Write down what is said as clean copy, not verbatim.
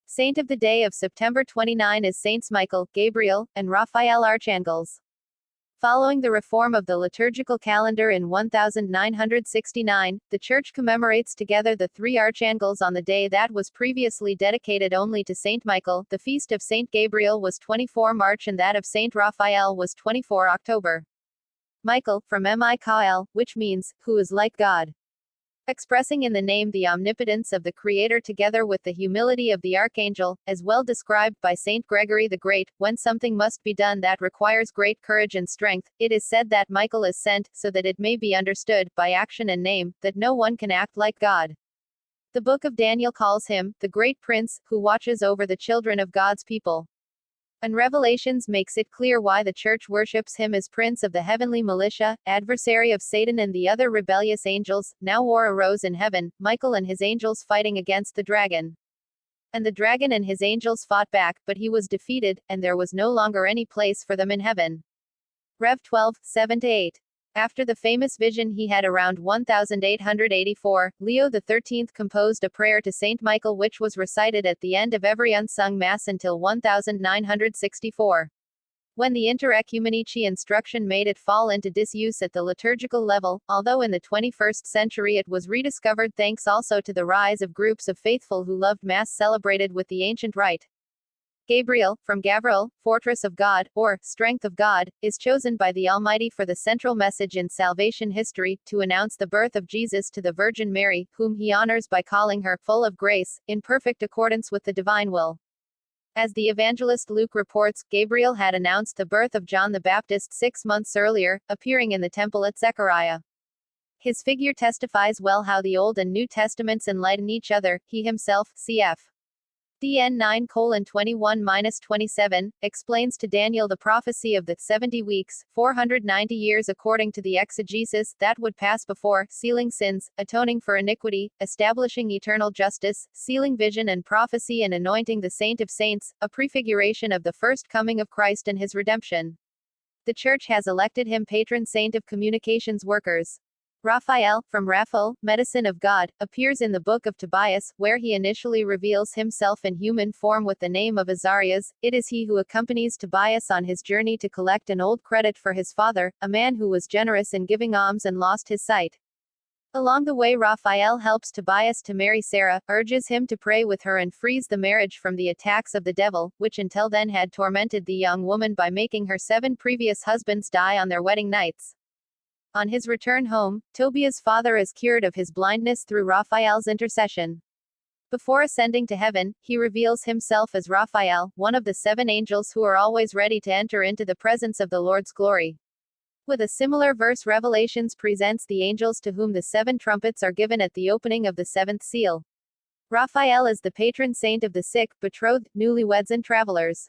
Saint of the day of September 29 is Saints Michael, Gabriel, and Raphael archangels. Following the reform of the liturgical calendar in 1969, the Church commemorates together the three archangels on the day that was previously dedicated only to Saint Michael. The feast of Saint Gabriel was 24 March and that of Saint Raphael was 24 October. Michael, from Michael, which means, who is like God. Expressing in the name the omnipotence of the Creator together with the humility of the Archangel, as well described by Saint Gregory the Great. When something must be done that requires great courage and strength, it is said that Michael is sent, so that it may be understood, by action and name, that no one can act like God. The Book of Daniel calls him, the great prince, who watches over the children of God's people. And Revelations makes it clear why the Church worships him as Prince of the heavenly militia, adversary of Satan and the other rebellious angels. Now war arose in heaven, Michael and his angels fighting against the dragon. And the dragon and his angels fought back, but he was defeated, and there was no longer any place for them in heaven. Rev 12, 7-8. After the famous vision he had around 1884, Leo XIII composed a prayer to Saint Michael which was recited at the end of every unsung Mass until 1964. When the Inter-Ecumenici instruction made it fall into disuse at the liturgical level, although in the 21st century it was rediscovered thanks also to the rise of groups of faithful who loved Mass celebrated with the ancient rite. Gabriel, from Gabriel, fortress of God, or strength of God, is chosen by the Almighty for the central message in salvation history, to announce the birth of Jesus to the Virgin Mary, whom he honors by calling her full of grace, in perfect accordance with the divine will. As the evangelist Luke reports, Gabriel had announced the birth of John the Baptist 6 months earlier, appearing in the temple at Zechariah. His figure testifies well how the Old and New Testaments enlighten each other. He himself, cf. DN 9:21-27, explains to Daniel the prophecy of the 70 weeks, 490 years according to the exegesis, that would pass before, sealing sins, atoning for iniquity, establishing eternal justice, sealing vision and prophecy and anointing the Saint of Saints, a prefiguration of the first coming of Christ and his redemption. The Church has elected him patron saint of communications workers. Raphael, from RAPHAEL, medicine of God, appears in the book of Tobias, where he initially reveals himself in human form with the name of Azarias. It is he who accompanies Tobias on his journey to collect an old credit for his father, a man who was generous in giving alms and lost his sight. Along the way Raphael helps Tobias to marry Sarah, urges him to pray with her and frees the marriage from the attacks of the devil, which until then had tormented the young woman by making her 7 previous husbands die on their wedding nights. On his return home, Tobias' father is cured of his blindness through Raphael's intercession. Before ascending to heaven, he reveals himself as Raphael, one of the 7 angels who are always ready to enter into the presence of the Lord's glory. With a similar verse, Revelations presents the angels to whom the 7 trumpets are given at the opening of the 7th seal. Raphael is the patron saint of the sick, betrothed, newlyweds and travelers.